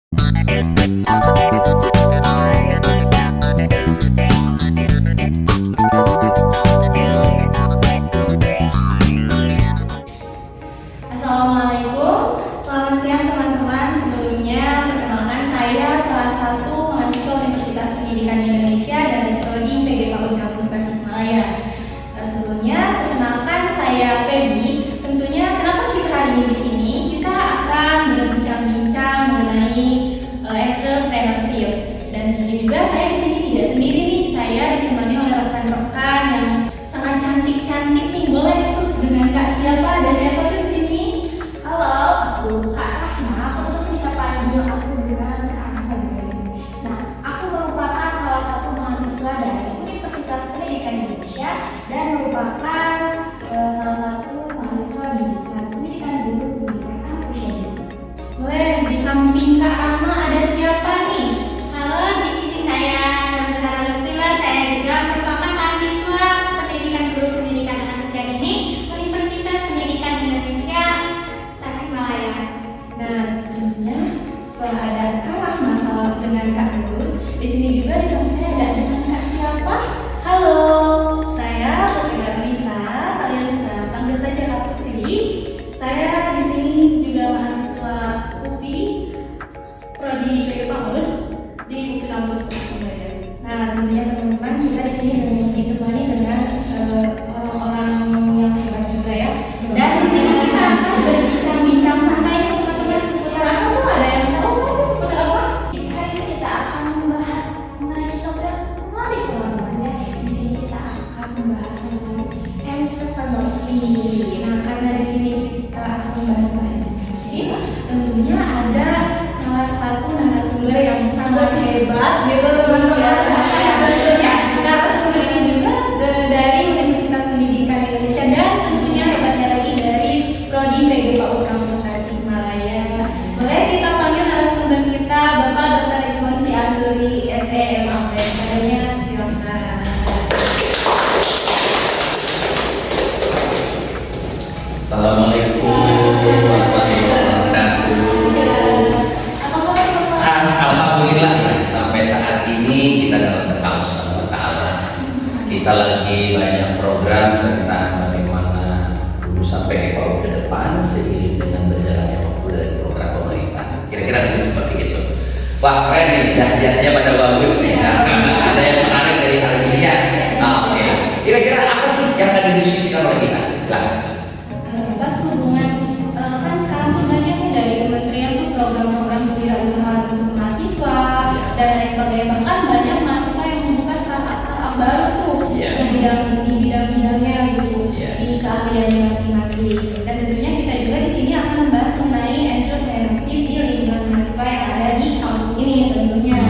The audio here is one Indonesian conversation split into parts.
Assalamualaikum, selamat siang teman-teman. Sebelumnya, perkenalkan saya salah satu mahasiswa Universitas Pendidikan Indonesia dari Prodi PG PAUD Kampus Tasikmalaya. Sebelumnya, perkenalkan saya Feby. Tentunya, kenapa kita hari ini di sini? Kita akan berbincang-bincang mengenai entrepreneurship. Dan tentunya juga saya di sini tidak sendiri nih. Saya ditemani oleh rekan-rekan yang sangat cantik-cantik nih. Boleh tuh dengan Kak siapa? Ada siapa tuh di sini? Halo, aku Kak Rahma. Aku tuh bisa panggil aku dengan Kak Rahma juga di sini. Nah, aku merupakan salah satu mahasiswa dari Universitas Pendidikan Indonesia dan merupakan salah satu mahasiswa jurusan Pendidikan Guru Pendidikan Usia. Boleh, di samping Kak Rahma ada siapa nih? Halo, di sini saya Nurjana Lutfila. Saya juga merupakan mahasiswa Pendidikan Guru Pendidikan Anak Usia Dini Universitas Pendidikan Indonesia Tasikmalaya. Nah, tentunya setelah ada Kak Rahma dengan Kak Nurus, di sini juga di samping saya ada dengan Kak siapa? Halo, saya Putri Darwisa. Kalian bisa panggil saja Kak Putri. Saya di sini juga mahasiswa UPI Prodi PG PAUD di UPI Kampus Tasikmalaya. Nah, tentunya teman-teman kita di sini ditemani dengan orang-orang yang hebat juga ya. Dan di sini kita akan berbincang-bincang santai teman-teman seputar apa tuh? Ada yang tahu nggak sih seputar apa? Hari ini kita akan membahas mengenai sesuatu yang menarik teman-teman ya. Di sini kita akan membahas mengenai entrepreneurship. Nah, karena di sini kita akan membahas mengenai entrepreneurship, tentunya ada salah satu narasumber yang sangat hebat gitu teman-teman. Tentunya narasumber ini juga dari Universitas Pendidikan Indonesia dan tentunya hebatnya lagi dari Prodi PG PAUD Kampus Tasikmalaya. Boleh kita panggil narasumber kita Bapak Dr. Iswansi Anduri SEMAP. Adanya silakan. Assalamualaikum warahmatullahi wabarakatuh. Alhamdulillah sampai saat ini kita dalam berkah subhanahu wa ta'ala. Kita lagi banyak program tentang bagaimana lulusan PG PAUD ke depan seiring dengan berjalannya waktu dari program pemerintah. Kira-kira mungkin seperti itu. Wah, keren nih, jas-jasnya pada bagus nih. Nah, ada yang menarik dari hari ini ya. Nah, oke. Kira-kira apa sih yang akan didiskusikan oleh kita? Silakan. Pas hubungan kan sekarang tuh banyak nih dari kementerian tuh program-program kewirausahaan untuk mahasiswa dan lain sebagainya, bahkan banyak mahasiswa yang membuka startup baru tuh yang di bidang-bidangnya gitu di keahliannya masing-masing. Dan tentunya kita juga di sini akan membahas mengenai entrepreneurship di lingkungan mahasiswa yang ada di kampus ini tentunya.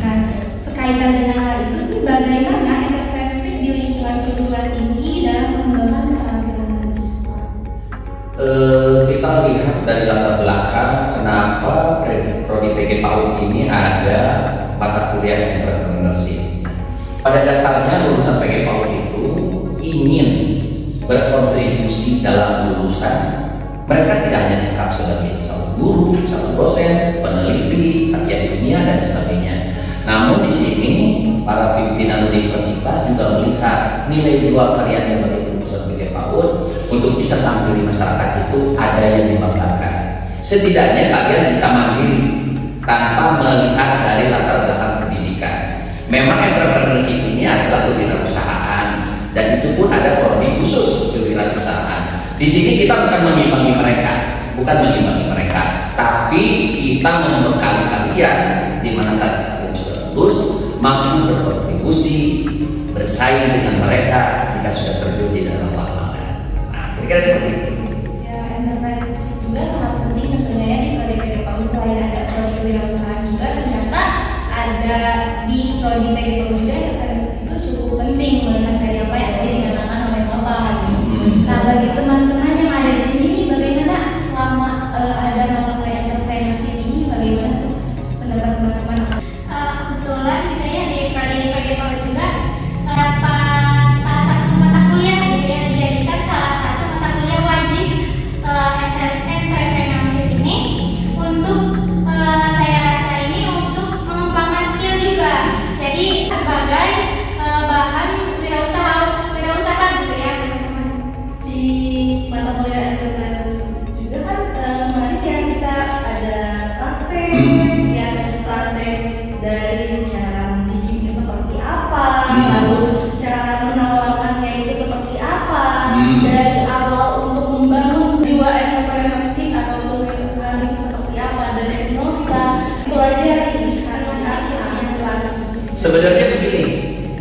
Nah, sekaitan dengan hal itu sih, bagaimana entrepreneurship di lingkungan perguruan tinggi dalam mengembangkan keterampilan mahasiswa? Kita lihat dari latar belakang kenapa Prodi PG PAUD ini ada mata kuliah entrepreneurship. Pada dasarnya lulusan PG PAUD itu ingin berkontribusi dalam lulusan. Mereka tidak hanya cakap sebagai calon guru, calon dosen, peneliti, karya ilmiah dan sebagainya. Namun di sini para pimpinan universitas juga melihat nilai jual kalian sebagai lulusan PG PAUD untuk bisa tampil di masyarakat itu ada yang dibanggakan. Setidaknya kalian bisa mandiri tanpa melihat dari latar belakang pendidikan. Memang entrepreneurship ini adalah kewirausahaan dan itu pun ada prodi khusus kewirausahaan. Di sini kita bukan mengimbangi mereka, tapi kita membekali kalian di mana saat kalian sudah lulus mampu berkontribusi bersaing dengan mereka jika sudah terjun di dalam lapangan. Nah, kira-kira seperti itu. Ya, entrepreneurship juga sangat penting tentunya ya di Prodi PG PAUD. Selain ada prodi kewirausahaan juga ternyata ada di Prodi PG PAUD juga entrepreneurship itu cukup penting melihat dari apa yang tadi dikatakan oleh Bapak. Nah, bagi teman-teman yang ada di sini, bagaimana selama ada mata kuliah entrepreneurship ini, bagaimana tuh pendapat teman-teman? Kebetulan kita ya di Prodi PG PAUD juga dapat salah satu mata kuliah gitu ya, dijadikan salah satu mata kuliah wajib entrepreneurship ini untuk saya mempelajari karena yang berlaku. Sebenarnya begini,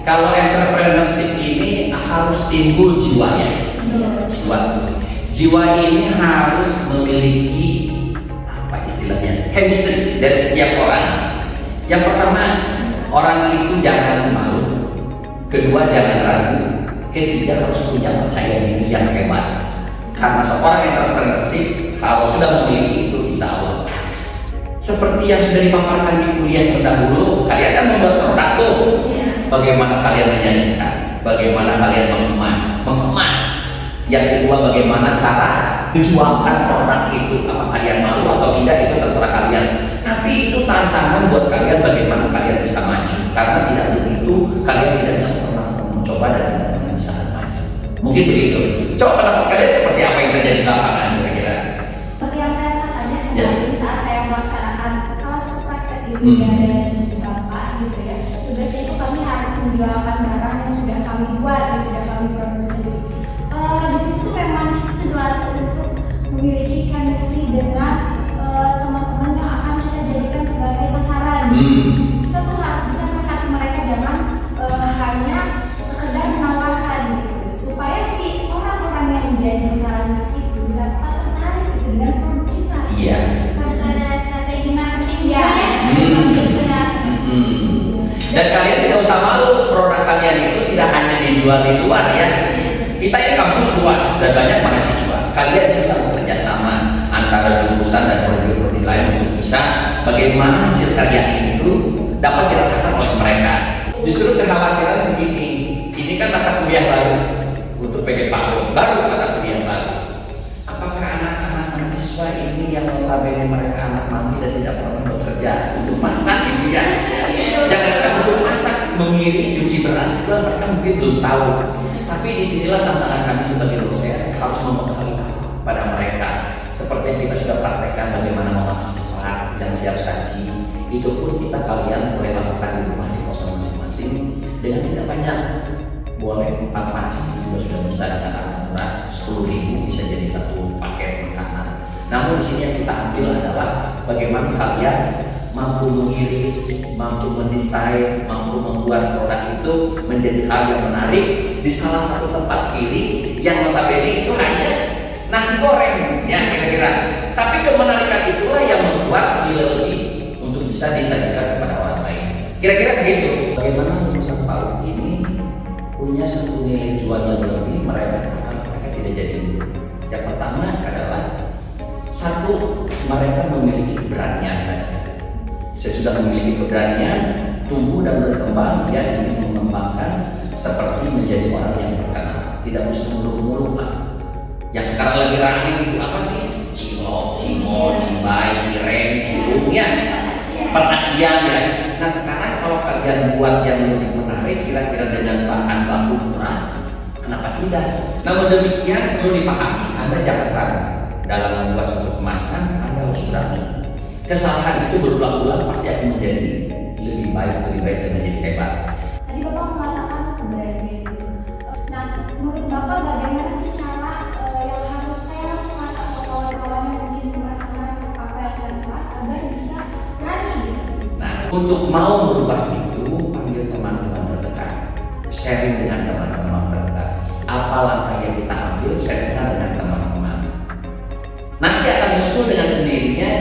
kalau entrepreneurship ini harus timbul jiwanya. Jiwa ini harus memiliki apa istilahnya, chemistry dari setiap orang. Yang pertama, orang itu jangan malu. Kedua, jangan ragu. Ketiga, harus punya percaya diri yang hebat. Karena seorang entrepreneurship kalau sudah memiliki itu, insya Allah. Seperti yang sudah dipaparkan di kuliah terdahulu, kalian kan membuat produk tuh. Bagaimana kalian menyajikan, bagaimana kalian mengemas. Yang kedua, bagaimana cara menjualkan produk itu. Apa kalian malu atau tidak, itu terserah kalian. Tapi itu tantangan buat kalian, bagaimana kalian bisa maju. Karena tidak begitu, kalian tidak bisa pernah mencoba dan tidak pernah bisa maju. Mungkin begitu. Coba pendapat kalian seperti apa yang terjadi di lapangan kira-kira? Seperti yang saya rasakannya kemarin saat saya melaksanakan salah satu praktek itu dari Bapak gitu ya. Tugasnya itu kami harus menjualkan barang yang sudah kami buat, yang sudah kami produksi sendiri. Di situ memang kita dilatih untuk memiliki chemistry dengan teman-teman yang akan kita jadikan sebagai sasaran. Kita tuh harus bisa mendekati mereka, jangan hanya sekedar menawarkan gitu, supaya si orang-orang yang menjadi sasaran itu dapat tertarik gitu dengan produk kita. Iya. Harus ada strategi marketing ya. Dan kalian tidak usah malu, produk kalian itu tidak hanya dijual di luar ya. Kita ini kampus luas dan banyak mahasiswa. Kalian bisa bekerja sama antara jurusan dan prodi-prodi lain untuk bisa bagaimana hasil karya itu dapat dirasakan oleh mereka. Justru kekhawatiran begini, ini kan mata kuliah baru untuk PG PAUD, baru mata kuliah baru. Apakah anak-anak mahasiswa ini yang notabene mereka anak mami dan tidak pernah bekerja untuk masak gitu ya? Jangankan untuk masak, mengiris, cuci beras juga mereka mungkin belum tahu. Tapi disinilah tantangan kami sebagai dosen, harus membekali pada mereka. Seperti yang kita sudah praktekkan bagaimana memasak cepat yang siap saji. Itu pun kalian boleh lakukan di rumah di kosan masing-masing dengan tidak banyak. Boleh 4 macam juga sudah bisa dengan harga murah, 10.000 bisa jadi satu paket makanan. Namun di sini yang kita ambil adalah bagaimana kalian mampu mengiris, mampu mendesain, mampu membuat produk itu menjadi hal yang menarik di salah satu tempat pilih yang notabene itu hanya nasi goreng ya kira-kira. Tapi kemenarikan itulah yang membuat nilai lebih untuk bisa disajikan kepada orang lain. Kira-kira begitu. Bagaimana lulusan PAUD ini punya satu nilai jual yang lebih, mereka tidak jadi dulu. Yang pertama adalah satu, mereka memiliki keberanian saja. Saya sudah memiliki keberanian, tumbuh dan berkembang, dia ingin mengembangkan seperti menjadi orang yang terkenal. Tidak usah muluk-muluk Pak. Yang sekarang lagi rame itu apa sih? Cilok, cimol, cibai, cireng, cilung ya, pengajian ya. Nah sekarang kalau kalian buat yang lebih menarik, kira-kira dengan bahan baku murah, kenapa tidak? Namun demikian perlu dipahami, Anda jangan ragu dalam membuat suatu kemasan, Anda harus berani. Kesalahan itu berulang-ulang pasti akan menjadi lebih baik dan menjadi hebat. Tadi Bapak mengatakan keberanian itu. Nah, menurut Bapak bagaimana sih cara yang harus saya lakukan atau kawan-kawan yang mungkin merasakan apa yang saya salah agar bisa berani gitu? Nah, untuk mau merubah itu, panggil teman-teman terdekat, sharing dengan teman-teman terdekat. Apa langkah yang kita ambil, sharingkan dengan teman-teman. Nanti akan muncul dengan sendirinya.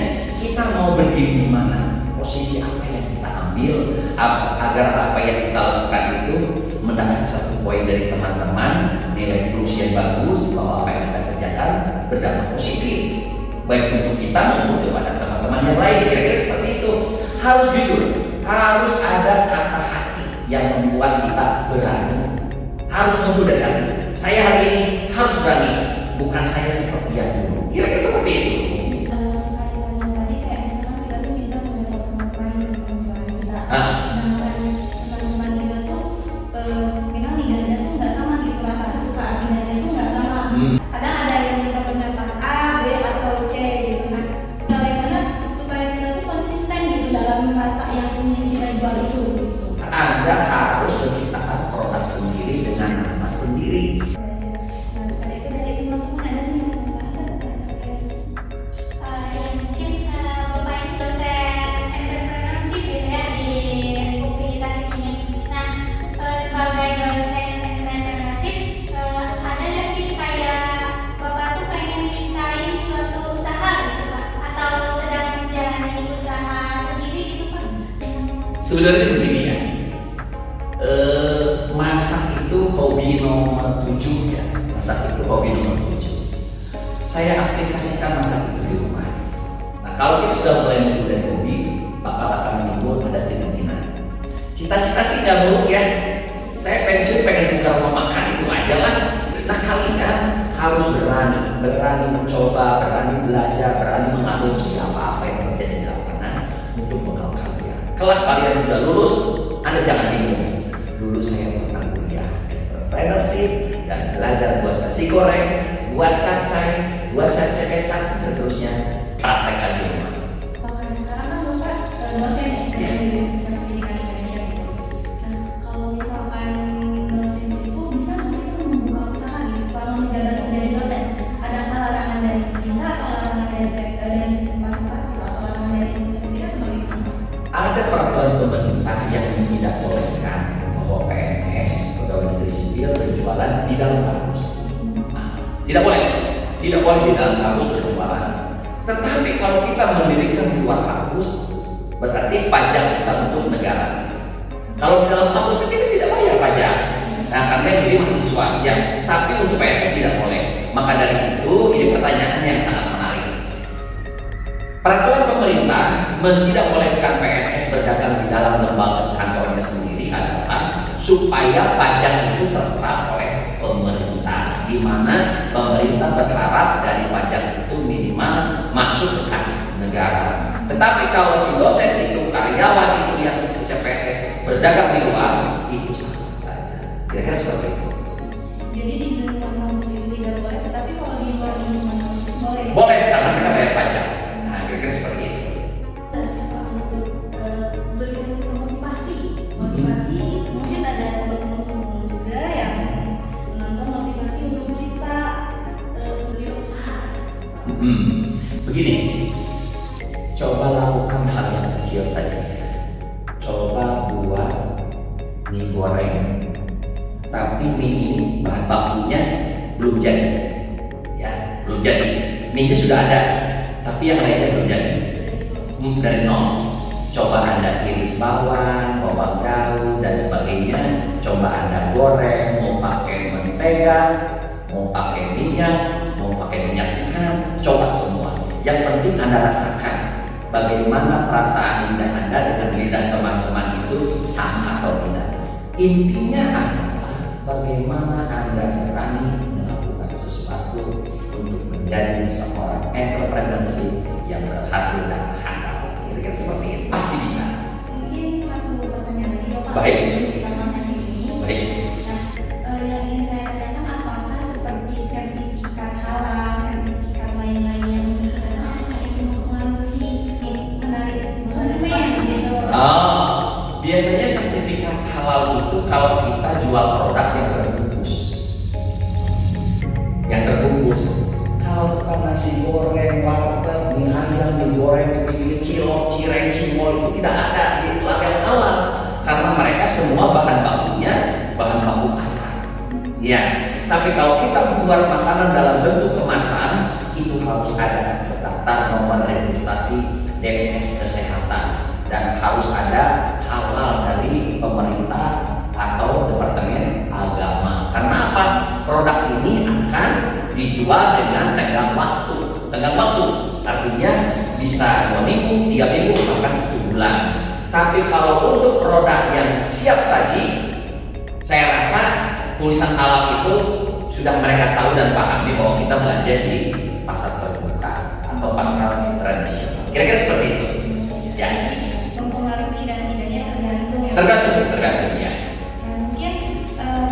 Kita mau berdiri di mana, posisi apa yang kita ambil, agar apa yang kita lakukan itu mendapat satu poin dari teman-teman, nilai plus yang bagus, bahwa apa yang kita kerjakan berdampak positif, baik untuk kita maupun kepada teman-teman yang lain. Kira-kira seperti itu. Harus jujur, harus ada kata hati yang membuat kita berani. Harus muncul dari hati. Saya hari ini harus berani, bukan saya seperti yang dulu. Kira-kira seperti itu. Teman-teman kita tuh memang lidahnya tuh nggak sama gitu, rasa kesukaan lidahnya tuh nggak sama. Kadang ada yang kita pendapat A, B atau C gitu kan. Bagaimana supaya kita tuh konsisten gitu dalam rasa yang ingin kita jual itu. Anda harus menciptakan produk sendiri dengan nama sendiri. Nah, itu dari teman-teman ada nih yang penasaran terkait Mungkin Bapak itu dosen Sebenarnya begini ya, masak itu hobi nomor 7 ya. Masak itu hobi nomor 7. Saya aplikasikan masak itu di rumah. Nah, kalau kita sudah mulai muncul dari hobi, bakal akan menimbul ada keinginan. Cita-cita sih nggak buruk ya. Saya pensiun pengen buka rumah makan itu aja lah. Nah, kalian harus berani mencoba, berani belajar, berani mengadopsi apa-apa yang terjadi di lapangan untuk bekal kalian. Kelak kalian sudah lulus, Anda jangan bingung. Dulu saya pernah kuliah entrepreneurship dan belajar buat nasi goreng, buat cacai, buat cacai kecap, dan seterusnya. Praktekkan di rumah. Sekarang kan Bapak dosen ya di Universitas Pendidikan Indonesia gitu. Nah, kalau misalkan dosen itu bisa nggak sih membuka usaha gitu selama menjadi dosen? Adakah larangan dari pemerintah atau larangan dari sekolah gitu atau larangan dari Indonesia sendiri atau bagaimana? Ada peraturan pemerintah yang tidak bolehkan bahwa PNS pegawai negeri sipil berjualan di dalam kampus. Nah, tidak boleh di dalam kampus berjualan. Tetapi kalau kita mendirikan di luar kampus, berarti pajak kita untuk negara. Kalau di dalam kampus kita tidak bayar pajak. Nah, karena ini mahasiswa ya, tapi untuk PNS tidak boleh. Maka dari itu, ini pertanyaan yang sangat menarik. Peraturan pemerintah tidak bolehkan PNS berdagang di dalam lembaga kantornya sendiri adalah supaya pajak itu terserap oleh pemerintah, di mana pemerintah berharap dari pajak itu minimal masuk ke kas negara. Tetapi kalau si dosen itu, karyawan itu yang sebutnya PNS berdagang di luar, itu sah-sah saja. Kira-kira seperti itu. Jadi di lingkungan kampus itu tidak boleh, tetapi kalau di luar lingkungan kampus boleh. Boleh karena mereka bayar pajak. Nah, kira-kira seperti itu. Motivasi mungkin ada teman-teman semua juga yang menonton motivasi untuk kita berusaha. Begini, coba lakukan hal yang kecil saja. Coba buat mie goreng, tapi mie ini bahan bakunya belum jadi, ya belum jadi. Mie-nya sudah ada, tapi yang lainnya belum jadi. Dari nol. Coba Anda iris bawang daun dan sebagainya. Coba Anda goreng, mau pakai mentega, mau pakai minyak, mau pakai minyak ikan, coba semua. Yang penting Anda rasakan bagaimana perasaan lidah Anda dengan lidah teman-teman itu sama atau tidak. Intinya adalah bagaimana Anda berani melakukan sesuatu untuk menjadi seorang entrepreneurship yang berhasil dan handal. Kira-kira seperti itu. Pasti bisa. Mungkin satu pertanyaan lagi Bapak. Baik. Kita makan ini. Baik. Nah, yang ingin saya tanyakan apakah seperti sertifikat halal, sertifikat lain-lain yang mempengaruhi menarik konsumen gitu? Biasanya sertifikat halal itu kalau kita jual produk yang terbungkus. Kalau tukang nasi goreng, warteg, mie ayam, mie goreng, mie cilok, cireng, cimol itu tidak ada di label halal karena mereka semua bahan bakunya bahan baku asal. Ya, tapi kalau kita membuat makanan dalam bentuk kemasan itu harus ada terdaftar nomor registrasi Dinkes Kesehatan dan harus ada halal dari pemerintah atau Departemen Agama. Karena apa? Produk ini akan dijual dengan tenggang waktu. Tenggang waktu artinya bisa 2 minggu, 3 minggu, bahkan 1 bulan. Tapi kalau untuk produk yang siap saji, saya rasa tulisan halal itu sudah mereka tahu dan pahami bahwa kita belanja di pasar terbuka atau pasar tradisional. Kira-kira seperti itu. Ya. Mempengaruhi dan tidaknya tergantung ya. Tergantung ya. Mungkin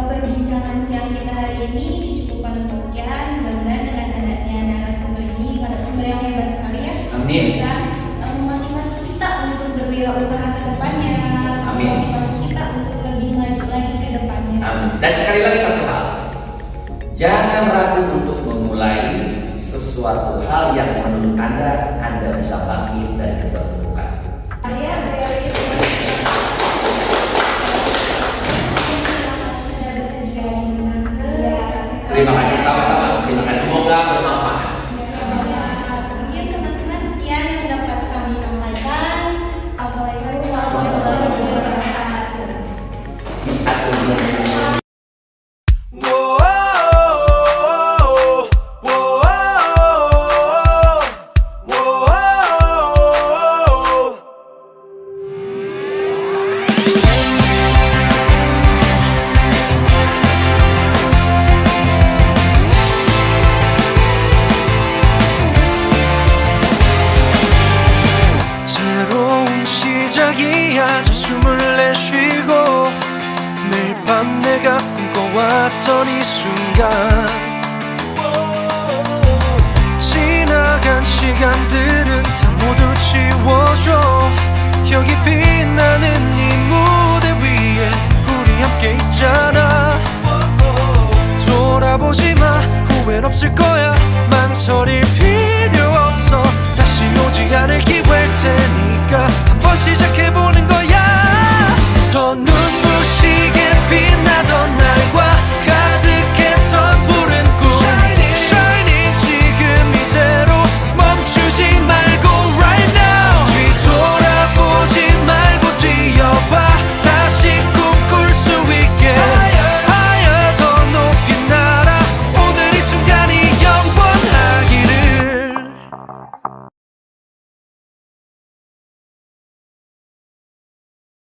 perbincangan siang kita hari ini dicukupkan untuk sekian. Mudah-mudahan dengan adanya narasumber ini, narasumber yang hebat sekali ya, Amin. bisa memotivasi kita untuk berwirausaha ke depannya, Amin. memotivasi kita untuk lebih maju lagi ke depannya. Amin. Dan sekali lagi satu hal, jangan ragu untuk memulai sesuatu hal yang menurut Anda bisa bangkit dari keterpurukan. Saya sudah bersedia diundang ke Terima kasih sama-sama. Terima kasih, semoga bermanfaat. Mungkin teman-teman sekian yang dapat kami sampaikan. Assalamualaikum warahmatullahi wabarakatuh. 새로운 시작이야. 저 숨을 내쉬고 매일 밤 내가 꿈꿔왔던 이 순간, 지나간 시간들은 다 모두 지워줘. 여기 빛나는 이 무대 위에 우리 함께 있잖아. 돌아보지 마, 후회는 없을 거야. 망설일 필요 없어. 다시 오지 않을 기회일 테니까 한번 시작해보는